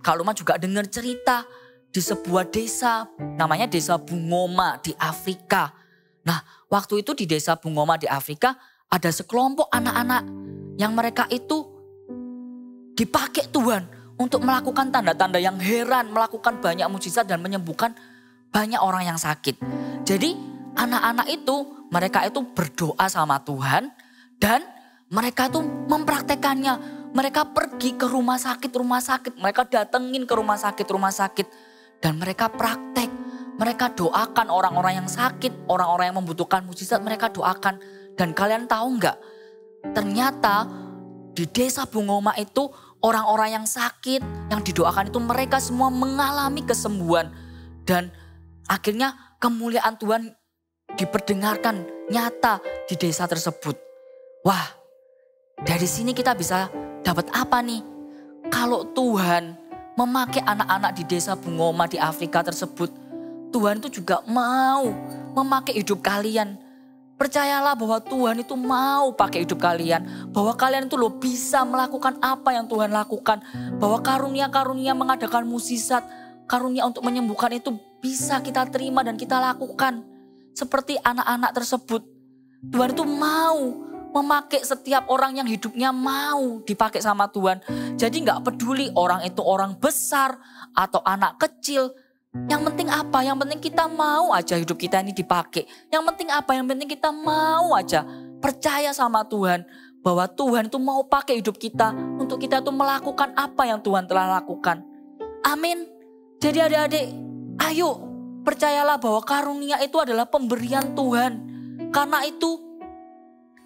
Kak Lukman juga dengar cerita di sebuah desa, namanya Desa Bungoma di Afrika. Nah, waktu itu di Desa Bungoma di Afrika ada sekelompok anak-anak yang mereka itu dipakai Tuhan untuk melakukan tanda-tanda yang heran, melakukan banyak mukjizat dan menyembuhkan banyak orang yang sakit. Jadi anak-anak itu, mereka itu berdoa sama Tuhan dan mereka itu mempraktekannya. Mereka pergi ke rumah sakit, mereka datengin ke rumah sakit. Dan mereka praktek, mereka doakan orang-orang yang sakit, orang-orang yang membutuhkan mukjizat, mereka doakan. Dan kalian tahu nggak? Ternyata di Desa Bungoma itu orang-orang yang sakit, yang didoakan itu mereka semua mengalami kesembuhan. Dan akhirnya kemuliaan Tuhan diperdengarkan nyata di desa tersebut. Wah, dari sini kita bisa dapat apa nih? Kalau Tuhan memakai anak-anak di Desa Bungoma di Afrika tersebut, Tuhan itu juga mau memakai hidup kalian. Percayalah bahwa Tuhan itu mau pakai hidup kalian. Bahwa kalian itu loh bisa melakukan apa yang Tuhan lakukan. Bahwa karunia-karunia mengadakan mukjizat, karunia untuk menyembuhkan itu bisa kita terima dan kita lakukan. Seperti anak-anak tersebut. Tuhan itu mau memakai setiap orang yang hidupnya mau dipakai sama Tuhan. Jadi gak peduli orang itu orang besar atau anak kecil. Yang penting apa? Yang penting kita mau aja hidup kita ini dipakai. Yang penting apa? Yang penting kita mau aja percaya sama Tuhan. Bahwa Tuhan itu mau pakai hidup kita untuk kita itu melakukan apa yang Tuhan telah lakukan. Amin. Jadi adik-adik, ayo percayalah bahwa karunia itu adalah pemberian Tuhan. Karena itu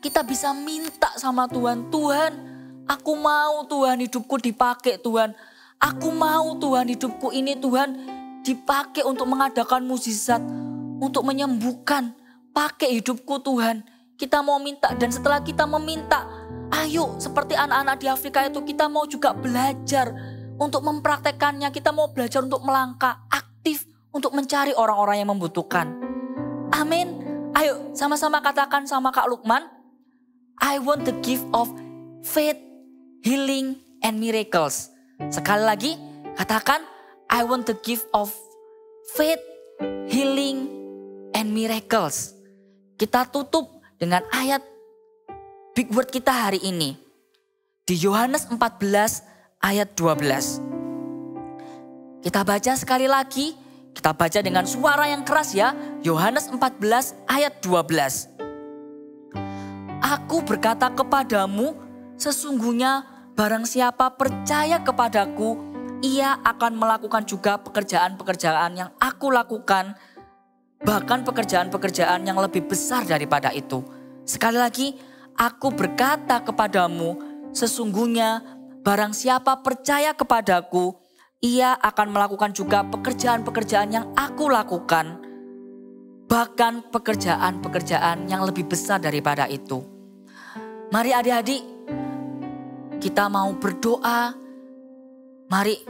kita bisa minta sama Tuhan. Tuhan, aku mau Tuhan hidupku dipakai Tuhan. Aku mau Tuhan hidupku ini Tuhan dipakai untuk mengadakan mukjizat. Untuk menyembuhkan. Pakai hidupku Tuhan. Kita mau minta dan setelah kita meminta. Ayo seperti anak-anak di Afrika itu kita mau juga belajar. Untuk mempraktekannya. Kita mau belajar untuk melangkah aktif. Untuk mencari orang-orang yang membutuhkan. Amin. Ayo sama-sama katakan sama Kak Lukman. I want the gift of faith, healing, and miracles. Sekali lagi, katakan, I want the gift of faith, healing, and miracles. Kita tutup dengan ayat big word kita hari ini. Di Yohanes 14 ayat 12. Kita baca sekali lagi, kita baca dengan suara yang keras ya. Yohanes 14 ayat 12. Aku berkata kepadamu, sesungguhnya barang siapa percaya kepadaku, ia akan melakukan juga pekerjaan-pekerjaan yang aku lakukan, bahkan pekerjaan-pekerjaan yang lebih besar daripada itu. Sekali lagi, aku berkata kepadamu, sesungguhnya barang siapa percaya kepadaku, ia akan melakukan juga pekerjaan-pekerjaan yang aku lakukan, bahkan pekerjaan-pekerjaan yang lebih besar daripada itu. Mari adik-adik, kita mau berdoa. Mari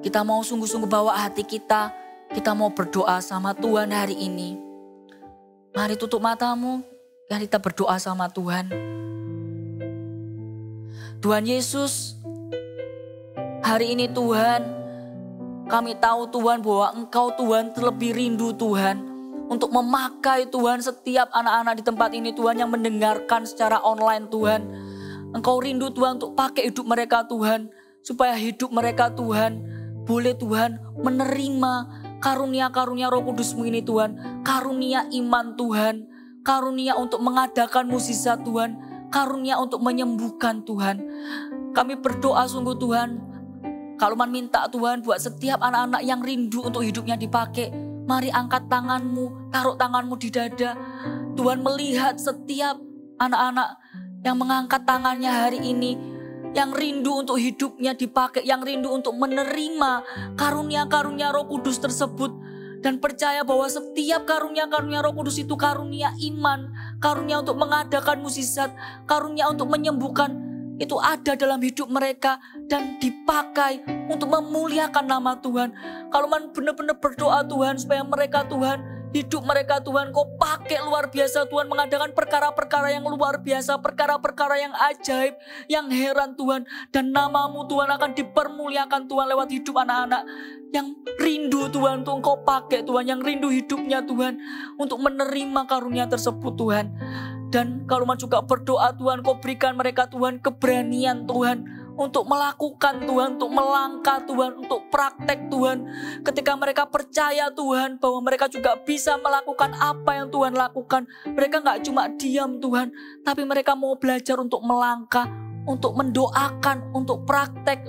kita mau sungguh-sungguh bawa hati kita. Kita mau berdoa sama Tuhan hari ini. Mari tutup matamu, mari kita berdoa sama Tuhan. Tuhan Yesus, hari ini Tuhan, kami tahu Tuhan bahwa Engkau Tuhan terlebih rindu Tuhan. Untuk memakai Tuhan setiap anak-anak di tempat ini Tuhan yang mendengarkan secara online Tuhan. Engkau rindu Tuhan untuk pakai hidup mereka Tuhan. Supaya hidup mereka Tuhan boleh Tuhan menerima karunia-karunia Roh Kudus-Mu ini Tuhan. Karunia iman Tuhan. Karunia untuk mengadakan mukjizat Tuhan. Karunia untuk menyembuhkan Tuhan. Kami berdoa sungguh Tuhan. Kalau minta Tuhan buat setiap anak-anak yang rindu untuk hidupnya dipakai. Mari angkat tanganmu, taruh tanganmu di dada. Tuhan melihat setiap anak-anak yang mengangkat tangannya hari ini. Yang rindu untuk hidupnya dipakai, yang rindu untuk menerima karunia-karunia Roh Kudus tersebut. Dan percaya bahwa setiap karunia-karunia Roh Kudus itu karunia iman, karunia untuk mengadakan mukjizat, karunia untuk menyembuhkan, itu ada dalam hidup mereka dan dipakai untuk memuliakan nama Tuhan. Kalau benar-benar berdoa Tuhan supaya mereka Tuhan, hidup mereka Tuhan Kau pakai luar biasa Tuhan, mengadakan perkara-perkara yang luar biasa, perkara-perkara yang ajaib, yang heran Tuhan. Dan nama-Mu Tuhan akan dipermuliakan Tuhan lewat hidup anak-anak yang rindu Tuhan untuk Engkau pakai Tuhan, yang rindu hidupnya Tuhan untuk menerima karunia tersebut Tuhan. Dan kalau juga berdoa Tuhan, Kau berikan mereka Tuhan keberanian Tuhan untuk melakukan Tuhan, untuk melangkah Tuhan, untuk praktek Tuhan. Ketika mereka percaya Tuhan bahwa mereka juga bisa melakukan apa yang Tuhan lakukan. Mereka gak cuma diam Tuhan, tapi mereka mau belajar untuk melangkah, untuk mendoakan, untuk praktek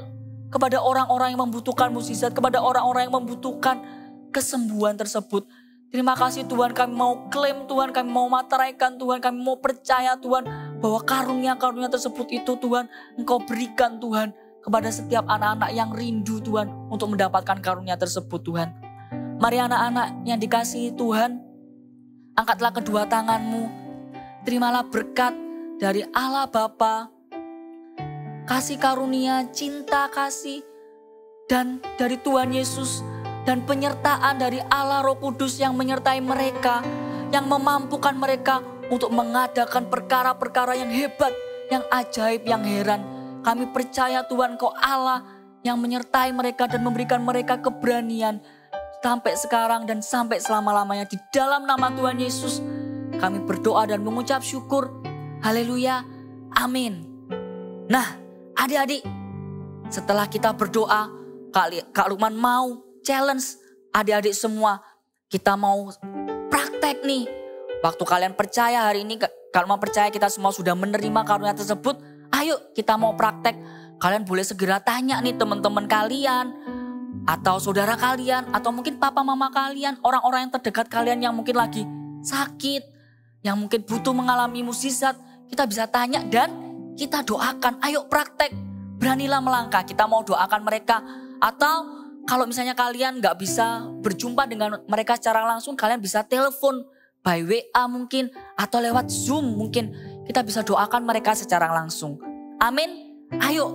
kepada orang-orang yang membutuhkan mukjizat, kepada orang-orang yang membutuhkan kesembuhan tersebut. Terima kasih Tuhan, kami mau klaim Tuhan, kami mau materaikan Tuhan, kami mau percaya Tuhan bahwa karunia-karunia tersebut itu Tuhan Engkau berikan Tuhan kepada setiap anak-anak yang rindu Tuhan untuk mendapatkan karunia tersebut Tuhan. Mari anak-anak yang dikasihi Tuhan, angkatlah kedua tanganmu, terimalah berkat dari Allah Bapa, kasih karunia, cinta kasih, dan dari Tuhan Yesus, dan penyertaan dari Allah Roh Kudus yang menyertai mereka, yang memampukan mereka untuk mengadakan perkara-perkara yang hebat, yang ajaib, yang heran. Kami percaya Tuhan Kau Allah yang menyertai mereka dan memberikan mereka keberanian sampai sekarang dan sampai selama-lamanya. Di dalam nama Tuhan Yesus kami berdoa dan mengucap syukur. Haleluya, amin. Nah adik-adik, setelah kita berdoa, Kak Lukman mau challenge adik-adik semua. Kita mau praktek nih. Waktu kalian percaya hari ini, kalau percaya kita semua sudah menerima karunia tersebut, ayo kita mau praktek. Kalian boleh segera tanya nih teman-teman kalian, atau saudara kalian, atau mungkin papa mama kalian, orang-orang yang terdekat kalian yang mungkin lagi sakit, yang mungkin butuh mengalami mukjizat. Kita bisa tanya dan kita doakan. Ayo praktek, beranilah melangkah. Kita mau doakan mereka. Atau kalau misalnya kalian gak bisa berjumpa dengan mereka secara langsung, kalian bisa telepon by WA mungkin, atau lewat Zoom mungkin. Kita bisa doakan mereka secara langsung. Amin. Ayo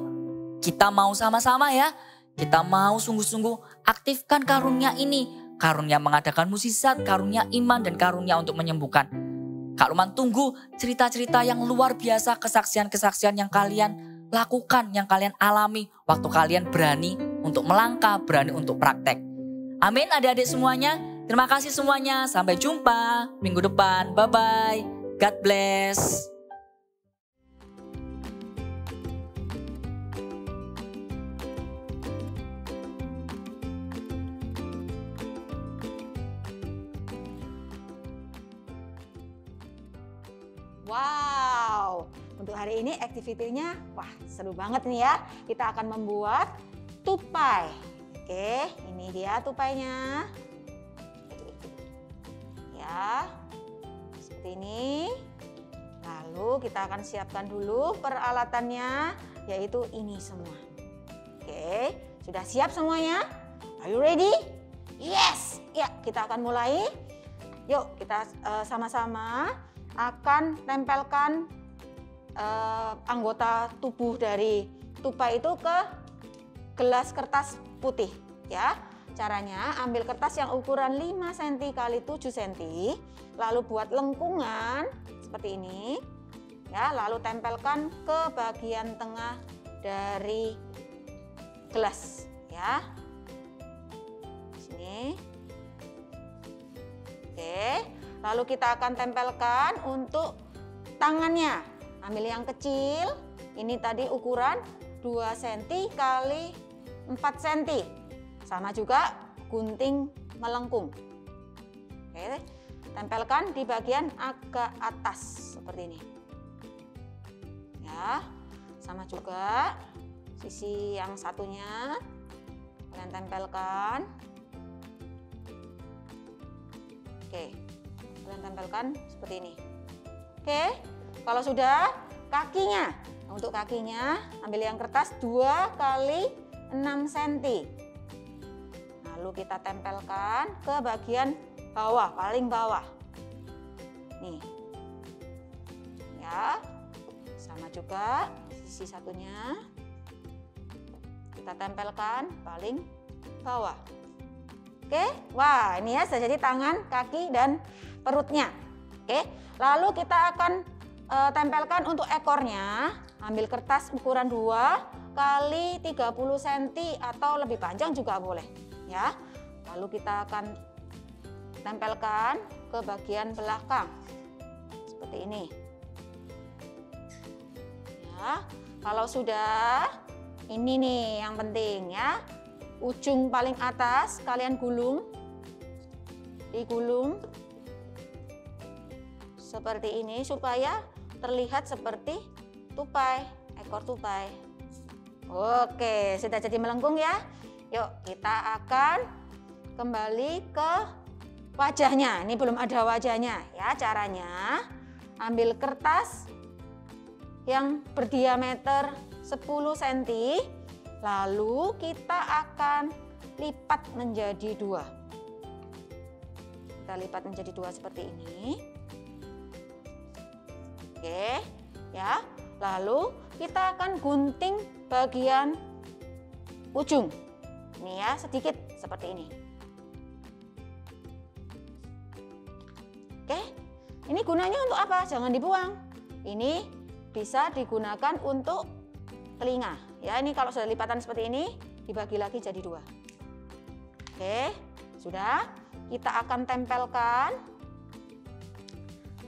kita mau sama-sama ya. Kita mau sungguh-sungguh aktifkan karunia ini. Karunia mengadakan mukjizat, karunia iman, dan karunia untuk menyembuhkan. Kak Luman tunggu cerita-cerita yang luar biasa, kesaksian-kesaksian yang kalian lakukan, yang kalian alami waktu kalian berani untuk melangkah, berani untuk praktek. Amin adik-adik semuanya. Terima kasih semuanya. Sampai jumpa minggu depan. Bye-bye. God bless. Wow, untuk hari ini aktivitinya wah seru banget nih ya. Kita akan membuat tupai. Oke, ini dia tupainya. Ya, seperti ini. Lalu kita akan siapkan dulu peralatannya, yaitu ini semua. Oke, sudah siap semuanya? Are you ready? Yes! Ya, kita akan mulai. Yuk, kita sama-sama akan tempelkan anggota tubuh dari tupai itu ke gelas kertas putih ya. Caranya ambil kertas yang ukuran 5 cm x 7 cm, lalu buat lengkungan seperti ini ya, lalu tempelkan ke bagian tengah dari gelas ya. Sini. Oke, lalu kita akan tempelkan untuk tangannya. Ambil yang kecil, ini tadi ukuran 2 cm x 4 cm. Sama juga gunting melengkung. Oke, tempelkan di bagian agak atas seperti ini. Ya, sama juga sisi yang satunya kalian tempelkan. Oke, kalian tempelkan seperti ini. Oke, kalau sudah kakinya, untuk kakinya ambil yang kertas 2 x 6 cm. Lalu kita tempelkan ke bagian bawah, paling bawah. Nih. Ya. Sama juga sisi satunya. Kita tempelkan paling bawah. Oke. Wah, ini ya sudah jadi tangan, kaki dan perutnya. Oke. Lalu kita akan tempelkan untuk ekornya. Ambil kertas ukuran 2 kali 30 cm atau lebih panjang juga boleh, ya. Lalu kita akan tempelkan ke bagian belakang seperti ini. Ya, kalau sudah, ini nih yang penting ya. Ujung paling atas kalian gulung, digulung seperti ini supaya terlihat seperti tupai, ekor tupai. Oke, sudah jadi melengkung ya. Yuk kita akan kembali ke wajahnya. Ini belum ada wajahnya ya. Caranya ambil kertas yang berdiameter 10 cm, lalu kita akan lipat menjadi 2. Kita lipat menjadi 2 seperti ini. Oke, ya. Lalu kita akan gunting bagian ujung. Ini ya, sedikit seperti ini. Oke, ini gunanya untuk apa? Jangan dibuang. Ini bisa digunakan untuk telinga. Ya, ini kalau sudah lipatan seperti ini, dibagi lagi jadi 2. Oke, sudah. Kita akan tempelkan.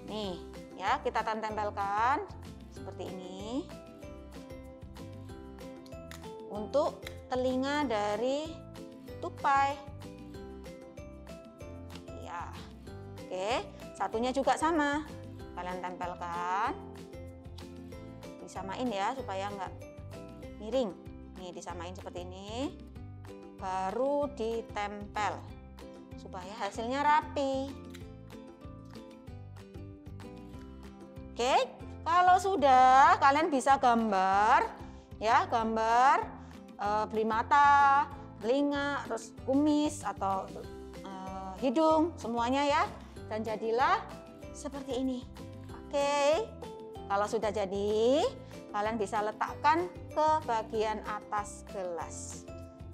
Nih, ya, kita akan tempelkan seperti ini untuk telinga dari tupai. Ya, oke. Satunya juga sama, kalian tempelkan, disamain ya supaya nggak miring. Nih disamain seperti ini, baru ditempel supaya hasilnya rapi. Oke. Kalau sudah, kalian bisa gambar, ya, gambar beli mata, telinga, terus kumis atau hidung, semuanya ya, dan jadilah seperti ini. Oke, kalau sudah jadi, kalian bisa letakkan ke bagian atas gelas.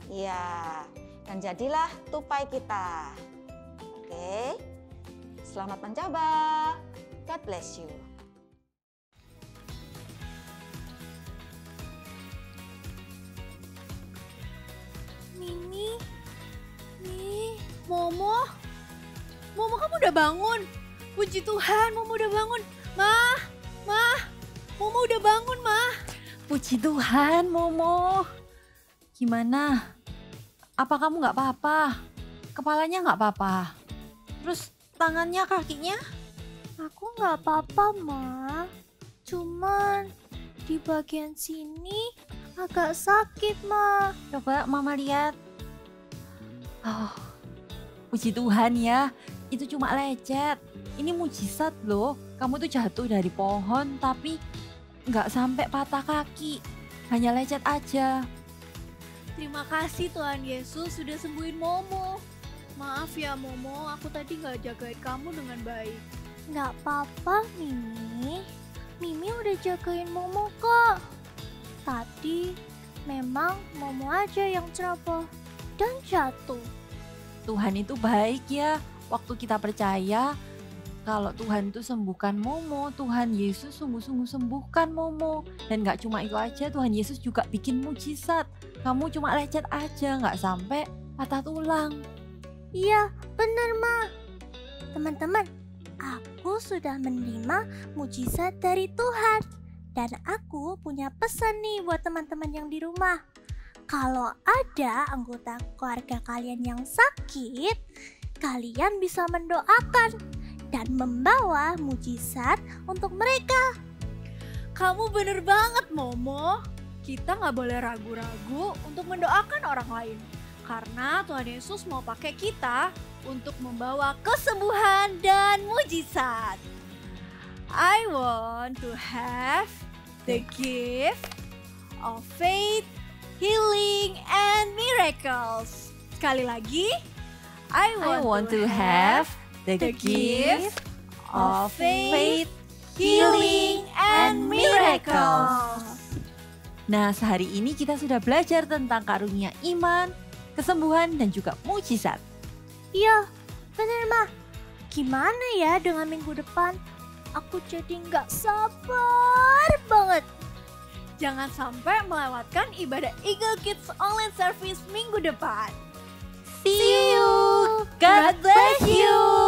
Ya, dan jadilah tupai kita. Oke, selamat mencoba. God bless you. Mimi, Momo, kamu udah bangun. Puji Tuhan, Momo udah bangun. Mah, Momo udah bangun, Mah. Puji Tuhan, Momo. Gimana? Apa kamu nggak apa-apa? Kepalanya nggak apa-apa? Terus tangannya, kakinya? Aku nggak apa-apa, Ma. Cuman di bagian sini agak sakit, Ma. Coba Mama lihat. Oh, puji Tuhan ya. Itu cuma lecet. Ini mujizat loh. Kamu tuh jatuh dari pohon tapi nggak sampai patah kaki. Hanya lecet aja. Terima kasih Tuhan Yesus sudah sembuhin Momo. Maaf ya Momo, aku tadi nggak jagain kamu dengan baik. Nggak apa-apa, Mimi. Mimi udah jagain Momo kok. Tadi memang Momo aja yang ceroboh dan jatuh. Tuhan itu baik ya. Waktu kita percaya kalau Tuhan itu sembuhkan Momo, Tuhan Yesus sungguh-sungguh sembuhkan Momo. Dan gak cuma itu aja, Tuhan Yesus juga bikin mujizat. Kamu cuma lecet aja, gak sampai patah tulang. Iya, bener Ma. Teman-teman, aku sudah menerima mujizat dari Tuhan. Dan aku punya pesan nih buat teman-teman yang di rumah. Kalau ada anggota keluarga kalian yang sakit, kalian bisa mendoakan dan membawa mujizat untuk mereka. Kamu bener banget Momo. Kita nggak boleh ragu-ragu untuk mendoakan orang lain. Karena Tuhan Yesus mau pakai kita untuk membawa kesembuhan dan mujizat. I want to have the gift of faith, healing, and miracles. Sekali lagi, I want to have the gift of faith, healing, and miracle. Nah, sehari ini kita sudah belajar tentang karunia iman, kesembuhan, dan juga mujizat. Iya, bener mah. Gimana ya dengan minggu depan? Aku jadi nggak sabar banget. Jangan sampai melewatkan ibadah Eagle Kids Online Service minggu depan. See you. God bless you.